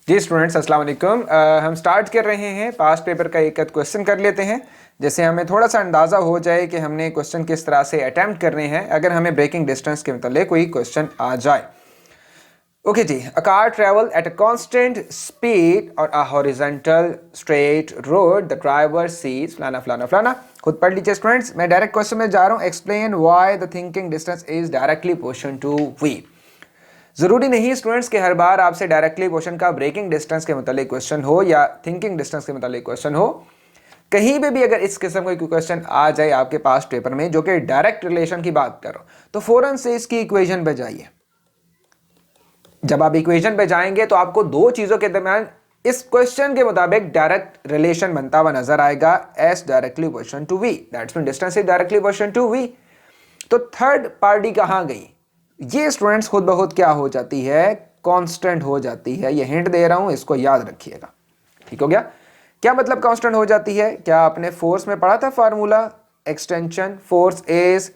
जी students अस्सलाम वालेकुम। हम स्टार्ट कर रहे हैं पास्ट पेपर का एक क्वेश्चन कर लेते हैं, जैसे हमें थोड़ा सा अंदाज़ा हो जाए कि हमने क्वेश्चन किस तरह से अटैम्प्ट करने हैं अगर हमें ब्रेकिंग डिस्टेंस के मतलब कोई क्वेश्चन आ जाए। ओके जी, a car travel at a constant speed और a horizontal straight road, the driver sees फलाना फलाना फलाना। खुद पढ़ लीजिए स्टूडेंट्स, मैं डायरेक्ट क्वेश्चन में जा रहा हूँ। Explain why the thinking distance is directly proportional to v. जरूरी नहीं स्टूडेंट्स कि हर बार आपसे डायरेक्टली क्वेश्चन का ब्रेकिंग डिस्टेंस के मतलब क्वेश्चन हो या थिंकिंग डिस्टेंस के मतलब क्वेश्चन हो। कहीं पे भी अगर इस किस्म का क्वेश्चन आ जाए आपके पास पेपर में जो कि डायरेक्ट रिलेशन की बात करो, तो फौरन से इसकी इक्वेशन पे जाइए। जब आप इक्वेशन पे जाएंगे तो आपको दो चीजों के दरमियान इस क्वेश्चन के मुताबिक डायरेक्ट रिलेशन बनता हुआ नजर आएगा। S directly proportional to v, that's mean distance is directly proportional to v. तो थर्ड पार्टी कहां गई? ये स्टूडेंट्स खुद ब खुद क्या हो जाती है? कांस्टेंट हो जाती है। ये हिंट दे रहा हूं, इसको याद रखिएगा। ठीक हो गया? क्या मतलब कांस्टेंट हो जाती है? क्या आपने फोर्स में पढ़ा था formula extension, force is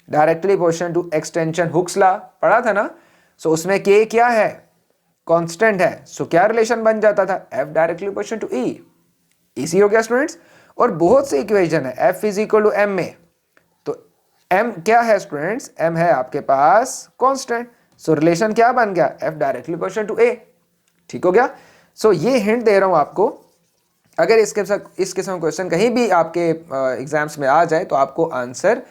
directly proportional to extension Hooke's law, पढ़ा था ना? सो उसमें के क्या है? कांस्टेंट है। सो क्या रिलेशन बन जाता था? F directly proportional to e. Easy हो गया स्टूडेंट्स। और बहुत से इक्वेशन है, F is equal to m a. तो एम क्या है स्टूडेंट्स? एम है आपके पास कांस्टेंट। सो रिलेशन क्या बन गया? एफ डायरेक्टली प्रोपोर्शनल टू ए। ठीक हो गया? सो ये हिंट दे रहा हूं आपको, अगर इस किस्म का क्वेश्चन कहीं भी आपके एग्जाम्स में आ जाए तो आपको आंसर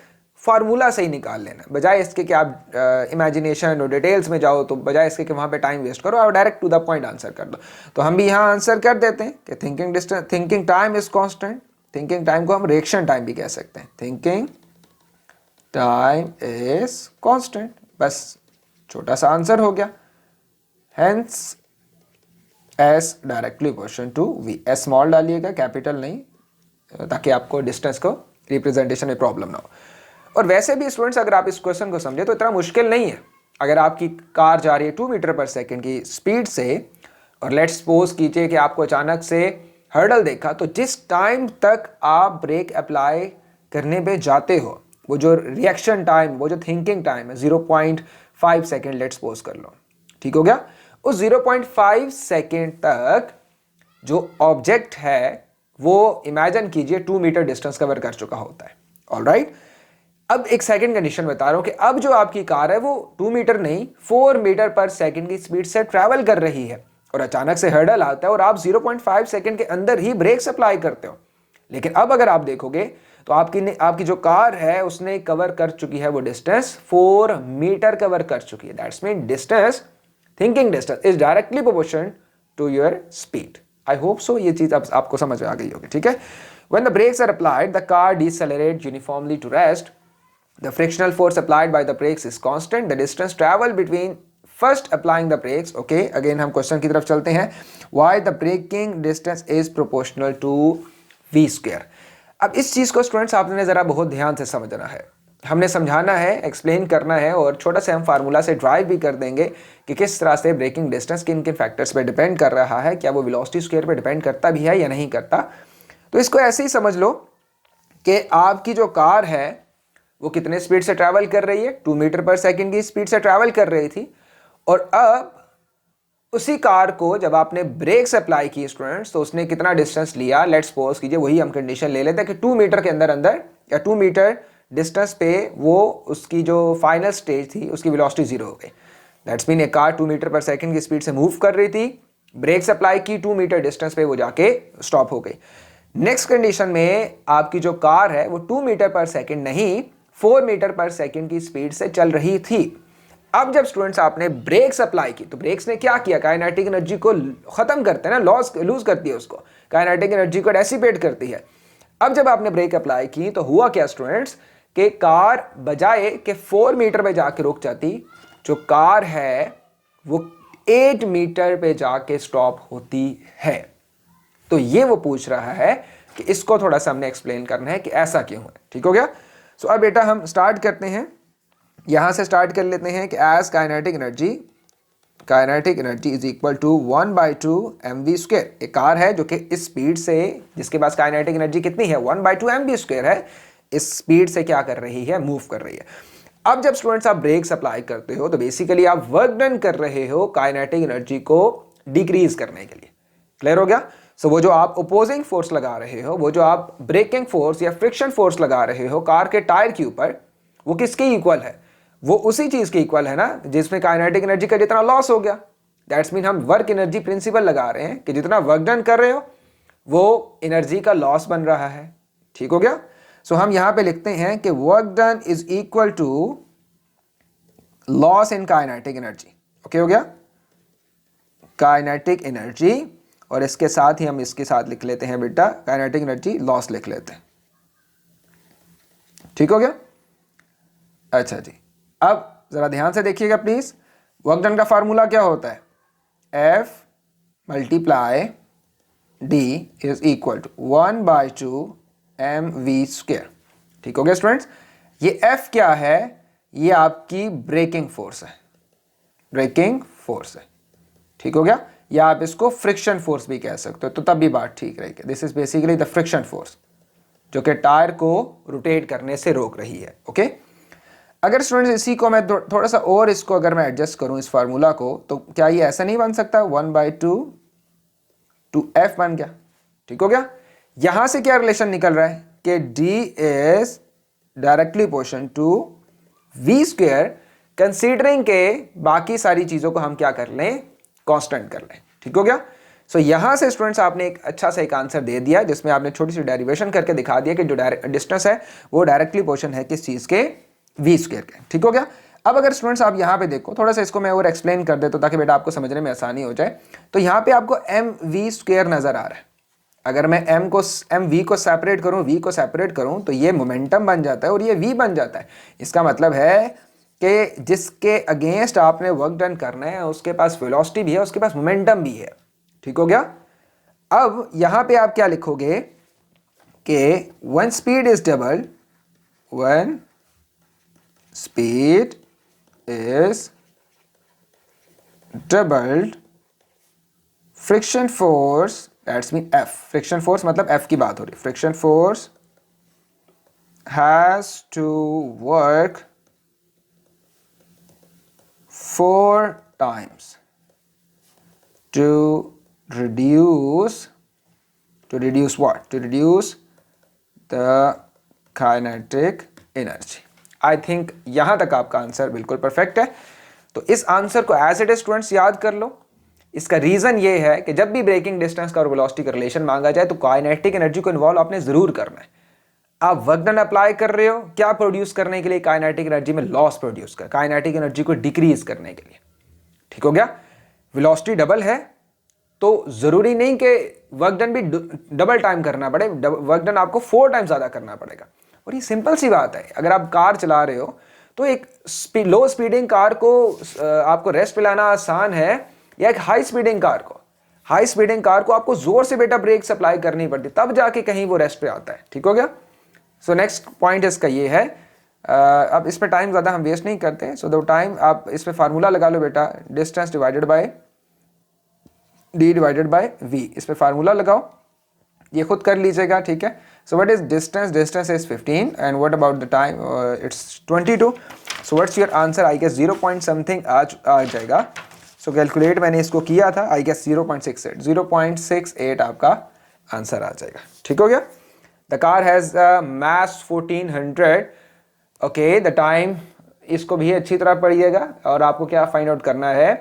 फार्मूला से ही निकाल लेना, बजाय इसके कि आप इमेजिनेशन और डिटेल्स में जाओ। तो बजाय इसके कि वहां पे टाइम वेस्ट करो, आप direct to the point answer कर दो। तो हम भी यहाँ आंसर कर देते हैं कि thinking time is constant. Thinking time को हम रिएक्शन टाइम भी कह सकते हैं। Thinking time is constant. बस छोटा सा आंसर हो गया। Hence s directly proportional to v. S small डालिएगा, कैपिटल नहीं, ताकि आपको डिस्टेंस को रिप्रेजेंटेशन में प्रॉब्लम ना हो। और वैसे भी स्टूडेंट्स, अगर आप इस क्वेश्चन को समझे तो इतना मुश्किल नहीं है। अगर आपकी कार जा रही है 2 मीटर पर सेकेंड की स्पीड से, और लेट्स सपोज कीजिए कि आपको अचानक से हर्डल देखा, तो जिस टाइम तक आप ब्रेक अप्लाई करने पे जाते हो, वो जो रिएक्शन टाइम, वो जो थिंकिंग टाइम है 0.5 सेकेंड लेट्स सपोज कर लो। ठीक हो गया? उस 0.5 सेकेंड तक जो ऑब्जेक्ट है वो इमेजिन कीजिए 2 मीटर डिस्टेंस कवर कर चुका होता है। ऑलराइट, अब एक सेकंड कंडीशन बता रहा हूं कि अब जो आपकी कार है वो 2 मीटर नहीं 4 मीटर पर सेकंड की स्पीड से ट्रैवल कर रही है, और अचानक से हर्डल आता है और आप 0.5 सेकंड के अंदर ही ब्रेक अप्लाई करते हो। लेकिन अब अगर आप देखोगे तो आपकी जो कार है उसने कवर कर चुकी है वो डिस्टेंस 4 मीटर कवर कर चुकी है। That's mean distance, thinking distance is directly proportional to your speed. I hope so ये चीज अब आपको समझ में आ गई होगी। ठीक है? When the brakes are applied, the car decelerates uniformly to rest. The frictional force applied by the brakes is constant. The distance traveled between first applying the brakes. Okay, again हम क्वेश्चन की तरफ चलते हैं. Why the braking distance is proportional to v square. अब इस चीज को students आपने जरा बहुत ध्यान से समझना है। हमने समझाना है, एक्सप्लेन करना है, और छोटा सा हम फार्मूला से ड्राइव भी कर देंगे कि किस तरह से ब्रेकिंग डिस्टेंस किन किन फैक्टर्स पे डिपेंड कर रहा है, क्या वो वेलोसिटी स्क्वायर पे डिपेंड करता भी है या नहीं करता। तो इसको ऐसे ही समझ लो कि आपकी जो कार है वो कितने स्पीड से ट्रैवल कर रही है? 2 मीटर पर सेकंड की स्पीड से ट्रैवल कर रही थी, और अब उसी कार को जब आपने ब्रेक्स अप्लाई की स्टूडेंट्स, तो उसने कितना डिस्टेंस लिया? लेट्स सपोज कीजिए, वही हम कंडीशन ले लेते हैं कि 2 मीटर के अंदर अंदर या 2 मीटर डिस्टेंस पे वो उसकी जो फाइनल स्टेज थी उसकी वेलोसिटी 0 हो गई। दैट्स मीन एक कार 2 मीटर पर सेकंड की स्पीड से मूव कर रही थी, ब्रेक्स अप्लाई की, 2 मीटर डिस्टेंस पे वो जाके स्टॉप हो गई। नेक्स्ट कंडीशन में आपकी जो कार है वो 2 मीटर पर सेकंड नहीं 4 मीटर पर सेकंड की स्पीड से चल रही थी। अब जब स्टूडेंट्स आपने ब्रेक्स अप्लाई की, तो ब्रेक्स ने क्या किया? काइनेटिक एनर्जी को खत्म करते हैं ना, लूज करती है उसको, काइनेटिक एनर्जी को डेसिपेट करती है। अब जब आपने ब्रेक अप्लाई की तो हुआ क्या स्टूडेंट्स कि कार बजाय कि 4 मीटर पे जाके रुक जाती, जो कार है वो 8 मीटर पे जाके स्टॉप होती है। तो ये वो पूछ रहा है कि इसको थोड़ा सा हमने एक्सप्लेन करना है कि ऐसा क्यों है। ठीक हो गया? सो अब बेटा हम स्टार्ट करते हैं, यहां से स्टार्ट कर लेते हैं कि as kinetic energy is equal to 1/2 mv square. एक कार है जो कि इस स्पीड से, जिसके पास काइनेटिक एनर्जी कितनी है? 1/2 mv स्क्वायर है, इस स्पीड से क्या कर रही है? मूव कर रही है। अब जब स्टूडेंट्स आप ब्रेक्स अप्लाई करते हो तो बेसिकली आप वर्क डन कर रहे हो काइनेटिक एनर्जी को डिक्रीज करने के लिए। क्लियर हो गया? सो वो जो आप अपोजिंग फोर्स लगा रहे हो, वो जो आप ब्रेकिंग फोर्स या फ्रिक्शन फोर्स लगा रहे हो कार के टायर के ऊपर, वो किसके इक्वल है? वो उसी चीज के इक्वल है ना जिसमें काइनेटिक एनर्जी का जितना लॉस हो गया। दैट्स मीन हम वर्क एनर्जी प्रिंसिपल लगा रहे हैं कि जितना वर्क डन कर रहे हो वो एनर्जी का लॉस बन रहा है। ठीक हो गया? सो हम यहां पे लिखते हैं कि work done is equal to loss in kinetic energy. Okay हो गया? काइनेटिक एनर्जी, और इसके साथ ही हम इसके साथ लिख लेते हैं बेटा काइनेटिक एनर्जी लॉस लिख लेते हैं। ठीक हो गया? अच्छा जी, अब जरा ध्यान से देखिएगा प्लीज। वर्क डन का फार्मूला क्या होता है? F multiply D is equal to 1/2 mv²। ठीक हो गया स्टूडेंट्स? ये F क्या है? ये आपकी ब्रेकिंग फोर्स है, ब्रेकिंग फोर्स है। ठीक हो गया? या आप इसको फ्रिक्शन फोर्स भी कह सकते हो, तो तब भी बात ठीक रहेगी। This is basically the friction force जो कि टायर को रोटेट करने से रोक रही है। ओके? अगर स्टूडेंट्स इसी को मैं थोड़ा सा और इसको अगर मैं एडजस्ट करूं इस फार्मूला को, तो क्या ये ऐसा नहीं बन सकता? 1/2 2f बन गया। ठीक हो गया? यहां से क्या रिलेशन निकल रहा है कि d is directly proportional to v², considering के बाकी सारी चीजों को हम क्या कर लें? कांस्टेंट कर लें। ठीक हो गया? सो यहां से स्टूडेंट्स आपने एक अच्छा सा एक आंसर दे दिया जिसमें आपने छोटी सी डेरिवेशन करके दिखा दिया कि जो डिस्टेंस है वो डायरेक्टली प्रोपोर्शनल है किस चीज के? v² के। ठीक हो गया? अब अगर स्टूडेंट्स आप यहाँ पे देखो, थोड़ा सा इसको मैं और एक्सप्लेन कर देता हूं ताकि बेटा आपको समझने में आसानी हो जाए। तो यहाँ पे आपको mv² नजर आ रहा है। अगर मैं mv को सेपरेट करूं, v को सेपरेट करूं, तो ये मोमेंटम बन जाता है और ये v बन जाता है। इसका मतलब है कि जिसके अगेंस्ट आपने वर्क डन करना है उसके पास वेलोसिटी भी है, उसके पास मोमेंटम भी है। ठीक हो गया? अब यहां पे आप क्या लिखोगे कि one speed is double, one speed is doubled, friction force, that's mean F, friction force मतलब F की बात हो रही है, friction force has to work 4 times to reduce what? To reduce the kinetic energy. I think यहां तक आपका answer बिल्कुल परफेक्ट है। तो इस आंसर को एज इट इज स्टूडेंट्स याद कर लो। इसका रीजन ये है कि जब भी ब्रेकिंग डिस्टेंस का और वेलोसिटी का रिलेशन मांगा जाए तो काइनेटिक एनर्जी को इन्वॉल्व आपने जरूर करना है। आप वर्क डन अप्लाई कर रहे हो क्या प्रोड्यूस करने के लिए? काइनेटिक एनर्जी में लॉस प्रोड्यूस कर, काइनेटिक एनर्जी को डिक्रीज करने के लिए। ठीक हो गया? वेलोसिटी डबल है तो जरूरी नहीं कि वर्क डन भी डबल टाइम करना पड़े, वर्क डन आपको 4 टाइम ज्यादा करना पड़ेगा। और ये सिंपल सी बात है, अगर आप कार चला रहे हो तो एक लो स्पीडिंग कार को आपको रेस्ट पिलाना आसान है या एक हाई स्पीडिंग कार को? हाई स्पीडिंग कार को आपको जोर से बेटा ब्रेक सप्लाई करनी पड़ती, तब जाके कहीं वो रेस्ट पे आता है। ठीक हो गया? सो नेक्स्ट पॉइंट इसका ये है, अब इस पे टाइम ज़्यादा हम वेस्ट नहीं करते। सो दो टाइम आप इस पे फार्मूला लगा लो बेटा, distance divided by d divided by v। इस पे फार्मूला लगाओ, ये खुद कर लीजिएगा। ठीक है? So what is distance? Distance is 15 and what about the time? It's 22। So what's your answer? I guess 0 point something आ जाएगा। सो कैलकुलेट मैंने इसको किया था, आई गेस 0.68 आपका आंसर आ जाएगा। ठीक हो गया? The car has mass 1400। Okay, the time इसको भी अच्छी तरह पढ़िएगा और आपको क्या फाइंड आउट करना है?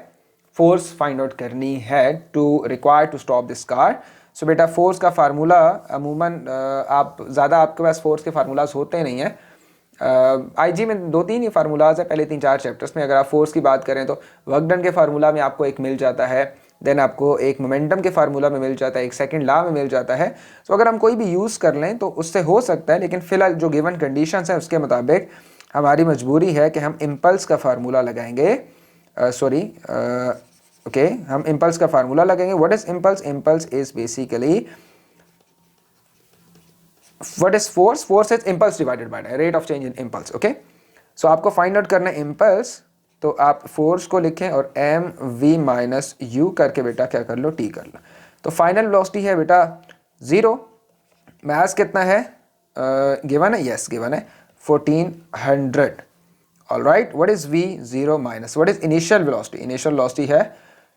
फोर्स फाइंड आउट करनी है to require to stop this car. So बेटा फोर्स का फार्मूला अमूमन आप ज़्यादा आपके पास फोर्स के फार्मूलाज होते नहीं हैं। आईजी में 2-3 ही फार्मूलाज है पहले 3-4 चैप्टर्स में। अगर आप फोर्स की बात करें तो वर्क डन के फार्मूला में आपको एक मिल जाता है, देन आपको एक मोमेंटम के फार्मूला में मिल जाता है, एक सेकंड लॉ में मिल जाता है। सो अगर हम कोई भी यूज़ कर लें तो उससे हो सकता है, लेकिन फिलहाल जो गिवन कंडीशंस हैं उसके मुताबिक हमारी मजबूरी है कि हम इम्पल्स का फार्मूला लगाएंगे। ओके, हम इम्पल्स का फार्मूला लगाएंगे। What is impulse? Impulse is basically what is force? Force is impulse divided by rate of change in impulse. Okay, so आपको फाइंड आउट करना है इम्पल्स, तो आप फोर्स को लिखें और एम वी माइनस यू करके बेटा क्या कर लो? टी कर लो। तो फाइनल वेलोसिटी है बेटा 0। मास कितना है गिवन है? यस गिवन है 1400। Alright, what is v? 0 minus what is initial velocity? Initial velocity है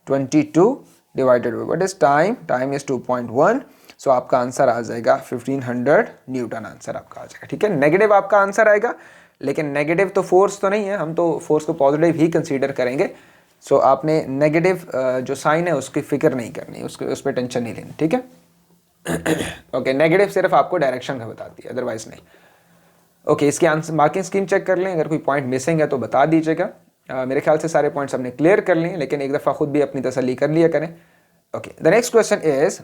22 divided by what is time, time is 2.1, सो आपका आंसर आ जाएगा 1500 न्यूटन आंसर आपका आ जाएगा, ठीक है। नेगेटिव आपका आंसर आएगा, लेकिन नेगेटिव तो फोर्स तो नहीं है, हम तो फोर्स को पॉजिटिव ही कंसीडर करेंगे। सो आपने नेगेटिव जो साइन है उसकी फिक्र नहीं करनी, उस पर टेंशन नहीं लेनी, ठीक है। ओके, नेगेटिव सिर्फ आपको डायरेक्शन का बताती है, अदरवाइज नहीं। ओके, इसकी आंसर मार्किंग स्कीम चेक कर लें, अगर कोई पॉइंट मिसिंग है तो बता दीजिएगा। मेरे ख्याल से सारे पॉइंट्स हमने क्लियर कर लिए, लेकिन एक दफ़ा खुद भी अपनी तसल्ली कर लिया करें। Okay, the next question is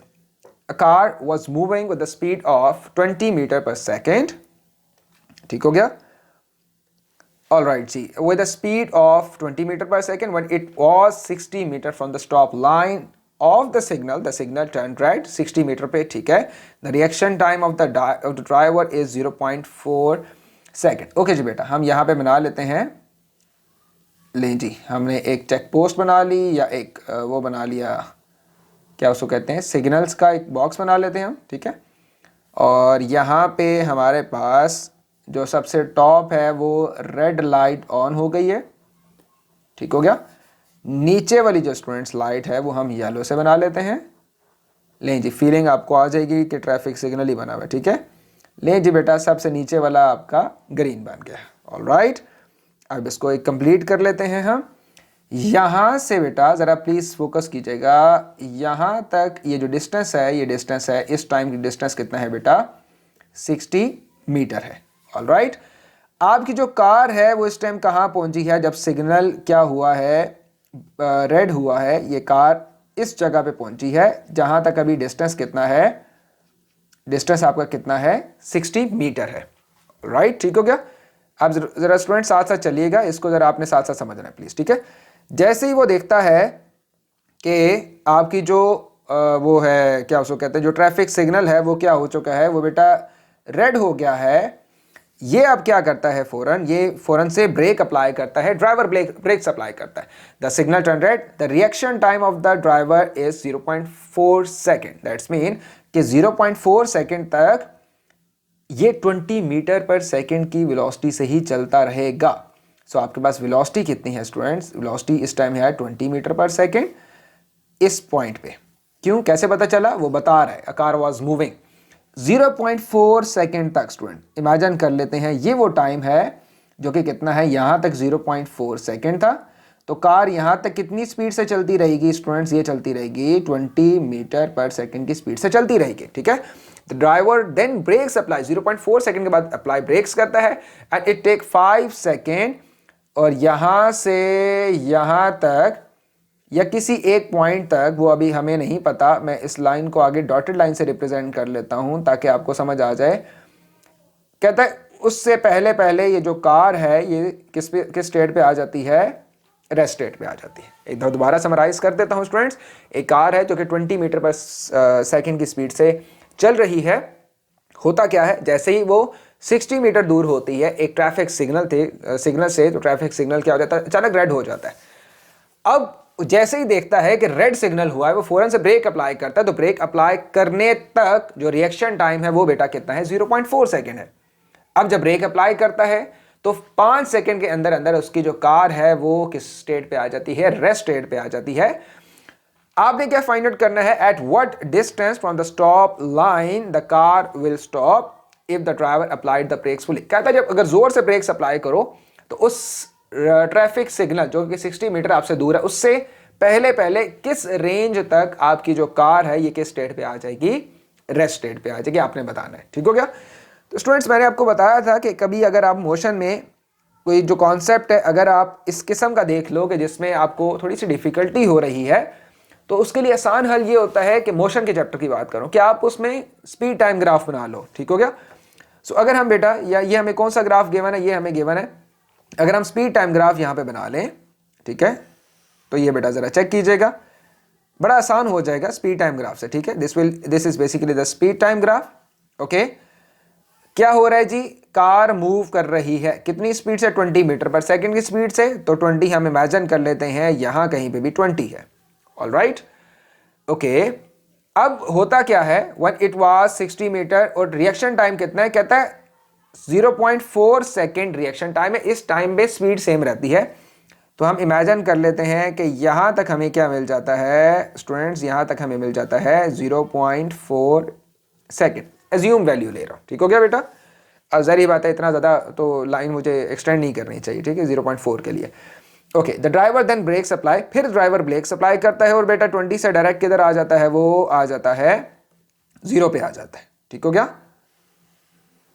a car was moving with the speed of 20 metre पर सेकेंड, ठीक हो गया। All right, ji, with a speed of 20 meter per second, when it was 60 meter from the stop line of the signal turned right 60 meter पे, ठीक है। The reaction time of the driver is 0.4 second। Okay जी बेटा, हम यहाँ पे बना लेते हैं, लें जी, हमने एक चेक पोस्ट बना ली, या एक वो बना लिया, क्या उसको कहते हैं, सिग्नल्स का एक बॉक्स बना लेते हैं हम, ठीक है। और यहाँ पे हमारे पास जो सबसे टॉप है वो रेड लाइट ऑन हो गई है, ठीक हो गया। नीचे वाली जो स्टूडेंट्स लाइट है वो हम येलो से बना लेते हैं। लें जी, फीलिंग आपको आ जाएगी कि ट्रैफिक सिग्नल ही बना हुआ है, ठीक है। लें जी बेटा, सबसे नीचे वाला आपका ग्रीन बन गया। ऑलराइट, अब इसको एक कंप्लीट कर लेते हैं हम। यहाँ से बेटा ज़रा प्लीज़ फोकस कीजिएगा, यहाँ तक ये जो डिस्टेंस है, ये डिस्टेंस है, इस टाइम की डिस्टेंस कितना है बेटा, 60 मीटर है। ऑलराइट, आपकी जो कार है वो इस टाइम कहाँ पहुंची है, जब सिग्नल क्या हुआ है, रेड हुआ है, ये कार इस जगह पे पहुंची है जहां तक अभी डिस्टेंस कितना है, डिस्टेंस आपका कितना है, 60 मीटर है। राइट, ठीक हो गया। अब जरा स्टूडेंट साथ साथ चलिएगा, इसको जरा आपने साथ साथ समझना है प्लीज, ठीक है। जैसे ही वो देखता है कि आपकी जो वो है, क्या उसको कहते हैं, जो ट्रैफिक सिग्नल है वो क्या हो चुका है, वो बेटा रेड हो गया है, ये अब क्या करता है, फौरन से ब्रेक अप्लाई करता है, ड्राइवर ब्रेक अप्लाई करता है। The signal turn red, the reaction time of the driver is 0.4 second, that's mean कि 0.4 सेकेंड तक ये 20 मीटर पर सेकेंड की वेलोसिटी से ही चलता रहेगा। सो आपके पास वेलोसिटी कितनी है स्टूडेंट्स, वेलोसिटी इस टाइम है 20 मीटर पर सेकेंड इस पॉइंट पे। क्यों, कैसे पता चला, वो बता रहा है, अ कार वॉज मूविंग 0.4 सेकेंड तक। स्टूडेंट इमेजिन कर लेते हैं, ये वो टाइम है जो कि कितना है, यहाँ तक 0.4 सेकेंड था, तो कार यहाँ तक कितनी स्पीड से चलती रहेगी स्टूडेंट्स, ये चलती रहेगी 20 मीटर पर सेकेंड की स्पीड से चलती रहेगी, ठीक है। The driver then brakes apply, 0.4 second के बाद अप्लाई ब्रेक्स करता है, एंड इट टेक 5 सेकेंड, और यहाँ से यहाँ तक या किसी एक पॉइंट तक, वो अभी हमें नहीं पता, मैं इस लाइन को आगे डॉटेड लाइन से रिप्रेजेंट कर लेता हूं ताकि आपको समझ आ जाए। कहता है उससे पहले ये जो कार है ये किस स्टेट पे आ जाती है, रेस्ट स्टेट पे आ जाती है। एक दोबारा समराइज कर देता हूं स्टूडेंट्स, एक कार है जो कि 20 मीटर पर सेकेंड की स्पीड से चल रही है। होता क्या है, जैसे ही वो 60 मीटर दूर होती है एक ट्रैफिक सिग्नल से, तो ट्रैफिक सिग्नल क्या हो जाता है, अचानक रेड हो जाता है। अब जैसे ही देखता है कि रेड सिग्नल हुआ है, वो फौरन से ब्रेक अप्लाई करता है, तो ब्रेक अप्लाई करने तक जो रिएक्शन टाइम है वो बेटा कितना है, 0.4 सेकेंड है। अब जब ब्रेक अप्लाई करता है तो 5 सेकेंड के अंदर अंदर उसकी जो कार है वो किस स्टेट पे आ जाती है, रेस्ट स्टेट पे आ जाती है। आपने क्या फाइंड आउट करना है, at what distance from the stop line the car will stop if the driver applied the brakes fully. कहता है जब अगर जोर से ब्रेक्स अप्लाई करो तो उस ट्रैफिक सिग्नल जो कि 60 मीटर आपसे दूर है उससे पहले किस रेंज तक आपकी जो कार है ये किस स्टेट पे आ जाएगी, रेस्ट स्टेट पे आ जाएगी, आपने बताना है, ठीक हो गया। तो स्टूडेंट्स मैंने आपको बताया था कि कभी अगर आप मोशन में कोई जो कॉन्सेप्ट है अगर आप इस किस्म का देख लो कि जिसमें आपको थोड़ी सी डिफिकल्टी हो रही है, तो उसके लिए आसान हल ये होता है कि मोशन के चैप्टर की बात करूं कि आप उसमें स्पीड टाइम ग्राफ बना लो, ठीक हो गया। सो अगर हम बेटा, या ये हमें कौन सा ग्राफ गिवन है, ये हमें गिवन है, अगर हम स्पीड टाइम ग्राफ यहां पे बना लें, ठीक है, तो ये बेटा जरा चेक कीजिएगा, बड़ा आसान हो जाएगा स्पीड टाइम ग्राफ से, ठीक है। This is basically the speed time graph. Okay, क्या हो रहा है जी, कार मूव कर रही है कितनी स्पीड से, 20 मीटर पर सेकंड की स्पीड से, तो 20 हम इमेजिन कर लेते हैं यहां कहीं पे भी 20 है। ऑलराइट, ओके, अब होता क्या है, व्हेन इट वाज 60 मीटर और रिएक्शन टाइम कितना है, कहता है 0.4 सेकेंड रिएक्शन टाइम है। इस टाइम पे स्पीड सेम रहती है, तो हम इमेजिन कर लेते हैं कि यहाँ तक हमें क्या मिल जाता है स्टूडेंट्स, यहाँ तक हमें मिल जाता है 0.4 सेकेंड। एज्यूम वैल्यू ले रहा हूँ, ठीक हो गया बेटा। अब ज़ाहिर बात है इतना ज़्यादा तो लाइन मुझे एक्सटेंड नहीं करनी चाहिए, ठीक है, 0.4 के लिए। Okay, the driver then brake supply, फिर ड्राइवर ब्रेक सप्लाई करता है और बेटा 20 से डायरेक्ट किधर आ जाता है, वो आ जाता है 0 पे आ जाता है, ठीक हो गया।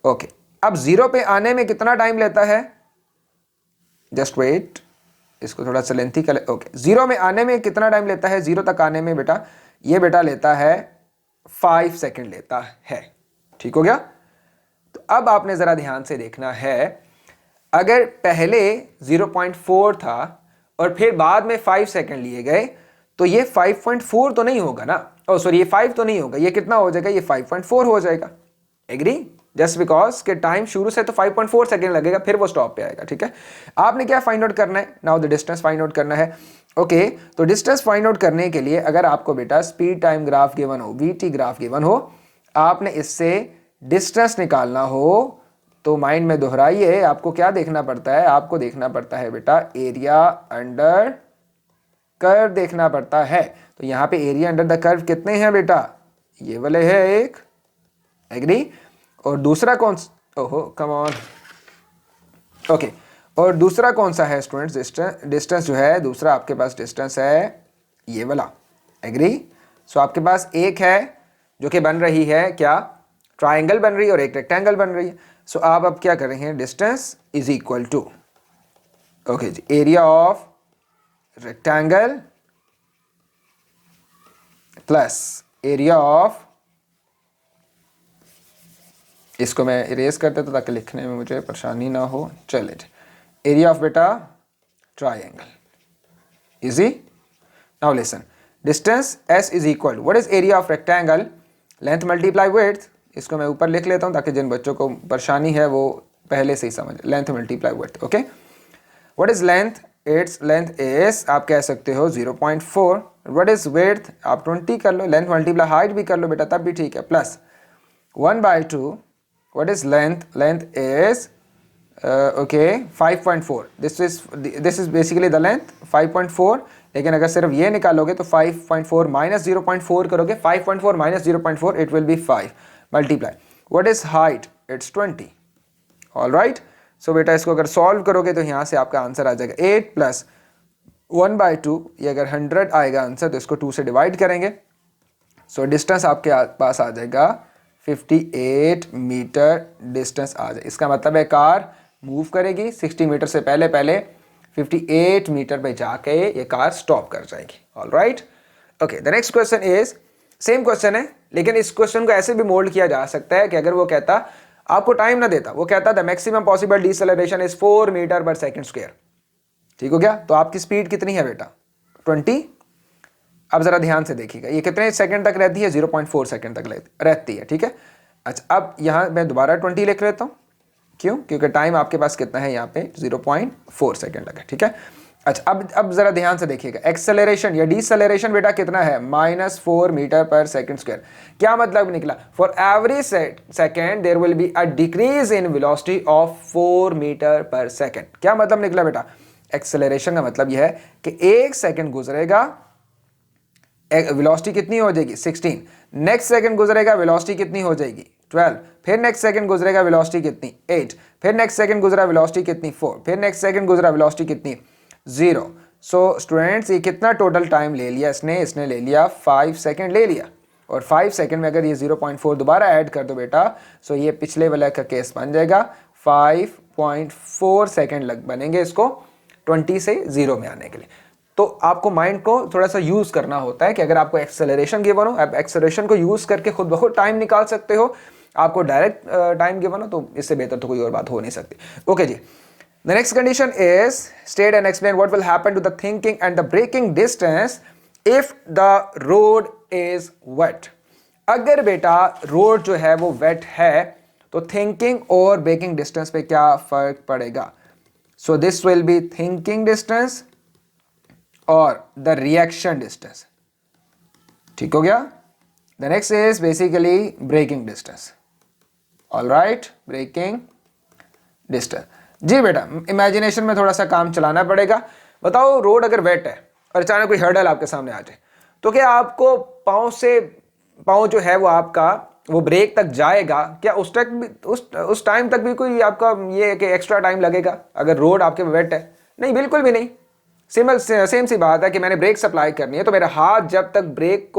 ओके, अब 0 पे आने में कितना टाइम लेता है, जस्ट वेट, इसको थोड़ा सा लेंथी कर। ओके, 0 में आने में कितना टाइम लेता है, 0 तक आने में बेटा, ये बेटा लेता है 5 सेकेंड लेता है, ठीक हो गया। तो अब आपने ज़रा ध्यान से देखना है, अगर पहले 0.4 था और फिर बाद में 5 सेकेंड लिए गए तो ये 5.4 तो नहीं होगा ना, ओ सॉरी, ये 5 तो नहीं होगा, ये कितना हो जाएगा, ये 5.4 हो जाएगा। एग्री, जस्ट बिकॉज के टाइम शुरू से तो 5.4 सेकेंड लगेगा, फिर वो स्टॉप पे आएगा, ठीक है। आपने क्या फाइंड आउट करना है, now the distance find out करना है। ओके, तो डिस्टेंस फाइंड आउट करने के लिए अगर आपको बेटा स्पीड टाइम ग्राफ गिवन हो, वीटी ग्राफ गिवन हो, आपने इससे डिस्टेंस निकालना हो तो माइंड में दोहराइए, आपको क्या देखना पड़ता है, आपको देखना पड़ता है बेटा एरिया अंडर कर्व देखना पड़ता है। तो यहाँ पे एरिया अंडर द कर्व कितने हैं बेटा, ये वाले है एक, एग्री। और दूसरा कौन, ओहो कम ऑन, ओके, और दूसरा कौन सा है स्टूडेंट्स, डिस्टेंस जो है दूसरा आपके पास डिस्टेंस है ये वाला, एग्री। सो आपके पास एक है जो कि बन रही है क्या, ट्राइंगल बन रही है और एक रेक्टेंगल बन रही है। सो आप अब क्या कर रहे हैं, distance is equal to, okay जी, area of rectangle plus area of, इसको मैं इरेज कर देता ताकि लिखने में मुझे परेशानी ना हो, चले, एरिया ऑफ बेटा triangle, easy. Now listen, distance s is equal to what is area of rectangle, length multiply width, इसको मैं ऊपर लिख लेता हूं ताकि जिन बच्चों को परेशानी है वो पहले से ही समझ, length multiply width. Okay, what is length, its length is आप कह सकते हो 0.4, व्हाट इज विड्थ आप 20 कर लो, लेंथ मल्टीप्लाई हाइट भी कर लो बेटा तब भी ठीक है, plus 1/2, what is length is okay 5.4, this is basically the length 5.4, लेकिन अगर सिर्फ ये निकालोगे तो 5.4 माइनस 0.4 करोगे, 5.4 minus 0.4 it will be 5 multiply, what is height, it's 20, all right। so बेटा इसको अगर सॉल्व करोगे तो यहाँ से आपका आंसर आ जाएगा 8 प्लस 1/2, ये अगर 100 आएगा आंसर तो इसको 2 से डिवाइड करेंगे, सो डिस्टेंस आपके पास आ जाएगा 58 मीटर डिस्टेंस आ जाए। इसका मतलब है कार मूव करेगी 60 मीटर से पहले पहले 58 मीटर पे जाके ये कार स्टॉप कर जाएगी, all right. Okay, the next question is, same question है लेकिन इस क्वेश्चन को ऐसे भी मोल्ड किया जा सकता है कि अगर वो कहता आपको टाइम ना देता, वो कहता the maximum possible deceleration is 4 metre पर सेकेंड स्क्वायर, ठीक हो गया। तो आपकी स्पीड कितनी है बेटा 20। अब जरा ध्यान से देखिएगा ये कितने सेकंड तक रहती है, 0.4 सेकंड तक रहती है, ठीक है। अच्छा, अब यहाँ मैं दोबारा 20 लिख लेता हूँ, क्यों, क्योंकि टाइम आपके पास कितना है यहाँ पे 0.4 सेकंड लगा, ठीक है। अच्छा, अब जरा ध्यान से देखिएगा, एक्सेलरेशन या डिसेलरेशन बेटा कितना है, -4 मीटर पर सेकंड स्क्वायर। क्या मतलब निकला, for every second there will be a decrease in velocity of 4 metre पर सेकेंड। क्या मतलब निकला बेटा, एक्सेलरेशन का मतलब यह है कि एक सेकेंड गुजरेगा, वेलोसिटी कितनी हो जाएगी 16, नेक्स्ट सेकंड गुजरेगा वेलोसिटी कितनी हो जाएगी 12, फिर नेक्स्ट सेकंड गुजरेगा वेलोसिटी कितनी 8, फिर नेक्स्ट सेकंड गुजरा वेलोसिटी कितनी 4, फिर नेक्स्ट सेकंड गुजरा वेलोसिटी कितनी 0। सो स्टूडेंट्स ये कितना टोटल टाइम ले लिया इसने ले लिया 5 सेकंड ले लिया, और 5 सेकंड में अगर ये 0.4 दोबारा ऐड कर दो बेटा, सो ये पिछले वाला का केस बन जाएगा 5.4 सेकंड लग बनेंगे इसको 20 से 0 में आने के लिए। तो आपको माइंड को थोड़ा सा यूज करना होता है कि अगर आपको एक्सेलरेशन गिवन हो, आप एक्सेलरेशन को यूज करके खुद ब खुद टाइम निकाल सकते हो, आपको डायरेक्ट टाइम गिवन हो तो इससे बेहतर तो कोई और बात हो नहीं सकती। ओके जी, the next condition is state and explain what will happen to the thinking and the braking distance if the road is wet. अगर बेटा रोड जो है वो वेट है तो थिंकिंग और ब्रेकिंग डिस्टेंस पे क्या फर्क पड़ेगा। So this will be thinking distance और द रिएक्शन डिस्टेंस, ठीक हो गया। The next is basically braking distance, all right, braking distance. जी बेटा, इमेजिनेशन में थोड़ा सा काम चलाना पड़ेगा। बताओ रोड अगर वेट है और अचानक कोई हर्डल आपके सामने आ जाए, तो क्या आपको पाँव जो है वो आपका वो ब्रेक तक जाएगा क्या? उस टाइम तक भी कोई आपका ये कि एक्स्ट्रा टाइम लगेगा अगर रोड आपके वेट है? नहीं, बिल्कुल भी नहीं। सेम सी बात है कि मैंने ब्रेक सप्लाई करनी है तो मेरा हाथ जब तक ब्रेक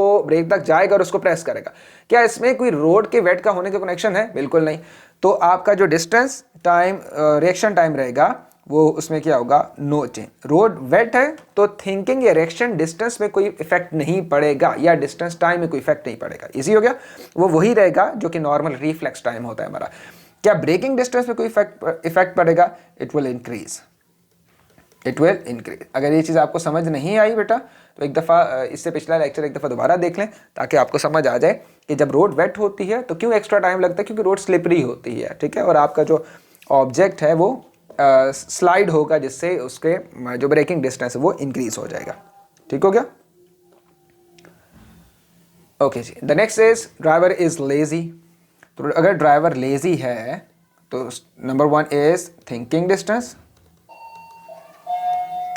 तक जाएगा और उसको प्रेस करेगा, क्या इसमें कोई रोड के वेट का होने का कनेक्शन है? बिल्कुल नहीं। तो आपका जो डिस्टेंस टाइम रिएक्शन टाइम रहेगा वो उसमें क्या होगा? No change. रोड वेट है तो थिंकिंग या रिएक्शन डिस्टेंस में कोई इफेक्ट नहीं पड़ेगा या डिस्टेंस टाइम में कोई इफेक्ट नहीं पड़ेगा। इजी हो गया? वो वही रहेगा जो कि नॉर्मल रिफ्लेक्स टाइम होता है हमारा। क्या ब्रेकिंग डिस्टेंस में कोई इफेक्ट पड़ेगा? It will increase. अगर ये चीज़ आपको समझ नहीं आई बेटा तो एक दफ़ा इससे पिछला लेक्चर एक दफ़ा दोबारा देख लें ताकि आपको समझ आ जाए कि जब रोड वेट होती है तो क्यों एक्स्ट्रा टाइम लगता है, क्योंकि रोड स्लिपरी होती है, ठीक है, और आपका जो ऑब्जेक्ट है वो स्लाइड होगा जिससे उसके जो ब्रेकिंग डिस्टेंस है वो इंक्रीज हो जाएगा। ठीक हो गया? ओके जी, the next is driver is lazy. तो अगर ड्राइवर लेजी है तो number 1 is thinking distance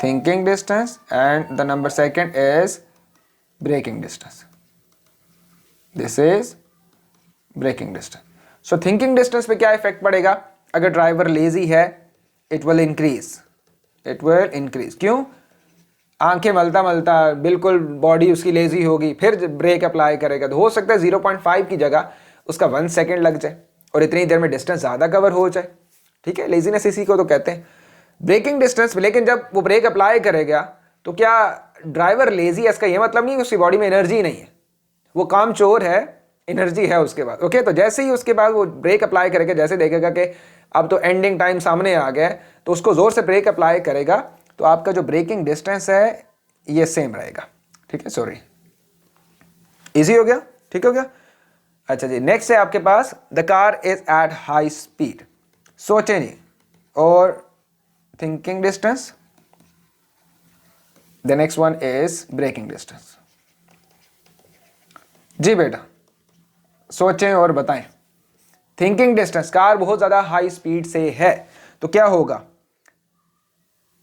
and the number 2 is braking distance. This is braking distance. So thinking distance पे क्या इफेक्ट पड़ेगा? अगर ड्राइवर लेजी है it will increase. क्यों? आंखें मलता बिल्कुल बॉडी उसकी लेजी होगी, फिर ब्रेक अप्लाई करेगा तो हो सकता है 0.5 की जगह उसका 1 सेकेंड लग जाए और इतनी देर में डिस्टेंस ज़्यादा कवर हो जाए। ठीक है, लेजीनेस इसी को तो कहते हैं ब्रेकिंग डिस्टेंस। लेकिन जब वो ब्रेक अप्लाई करेगा तो क्या ड्राइवर लेजी है इसका ये मतलब नहीं उसकी बॉडी में एनर्जी नहीं है, वो काम चोर है, एनर्जी है उसके बाद। ओके, तो जैसे ही उसके बाद वो ब्रेक अप्लाई करेगा, जैसे देखेगा कि अब तो एंडिंग टाइम सामने आ गया तो उसको जोर से ब्रेक अप्लाई करेगा तो आपका जो ब्रेकिंग डिस्टेंस है ये सेम रहेगा। ठीक है, सॉरी, इजी हो गया? ठीक हो गया? अच्छा जी, नेक्स्ट है आपके पास the car is at high speed. सोचे नहीं और thinking distance, the next one is braking distance। जी बेटा, सोचें और बताएं। थिंकिंग डिस्टेंस, कार बहुत ज्यादा हाई स्पीड से है तो क्या होगा?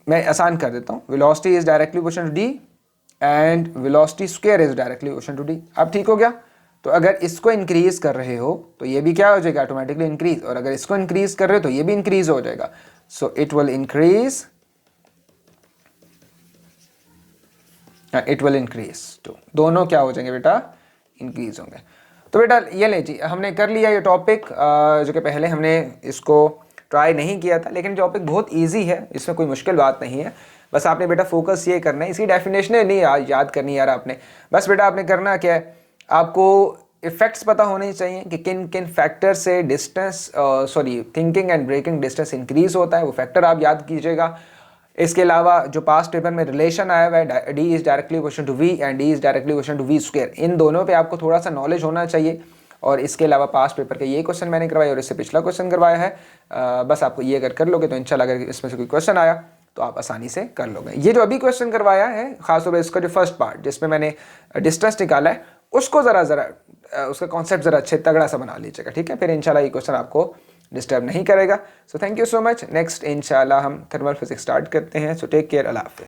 मैं आसान कर देता हूं, velocity is directly proportional to d and velocity square is directly proportional to d. अब ठीक हो गया? तो अगर इसको इंक्रीज कर रहे हो तो ये भी क्या हो जाएगा? ऑटोमेटिकली इंक्रीज, और अगर इसको इंक्रीज कर रहे हो तो ये भी इंक्रीज हो जाएगा। So it will increase and it will increase तो दोनों क्या हो जाएंगे बेटा? इंक्रीज होंगे। तो बेटा ये ले जी, हमने कर लिया ये टॉपिक जो कि पहले हमने इसको ट्राई नहीं किया था, लेकिन टॉपिक बहुत इजी है, इसमें कोई मुश्किल बात नहीं है। बस आपने बेटा फोकस ये करना है, इसकी डेफिनेशन नहीं याद करनी यार आपने। बस बेटा आपने करना क्या है, आपको इफेक्ट्स पता होने चाहिए कि किन किन फैक्टर से thinking and breaking distance increase होता है, वो फैक्टर आप याद कीजिएगा। इसके अलावा जो पास्ट पेपर में रिलेशन आया हुआ है D is directly equal to V and D is directly equal to V square, इन दोनों पे आपको थोड़ा सा नॉलेज होना चाहिए। और इसके अलावा पास्ट पेपर के ये क्वेश्चन मैंने करवाया और इससे पिछला क्वेश्चन करवाया है। बस आपको ये अगर कर लोगे तो इंशाल्लाह अगर इसमें से कोई क्वेश्चन आया तो आप आसानी से कर लोगे। ये जो अभी क्वेश्चन करवाया है खासतौर पर इसका जो फर्स्ट पार्ट जिसमें मैंने डिस्टेंस निकाला है उसको ज़रा उसका कॉन्सेप्ट ज़रा अच्छे तगड़ा सा बना लीजिएगा। ठीक है, फिर इंशाल्लाह ये क्वेश्चन आपको डिस्टर्ब नहीं करेगा। So thank you so much. Next इंशाल्लाह हम थर्मल फिजिक्स स्टार्ट करते हैं। सो टेक केयर, अल्लाह हाफ़िज़।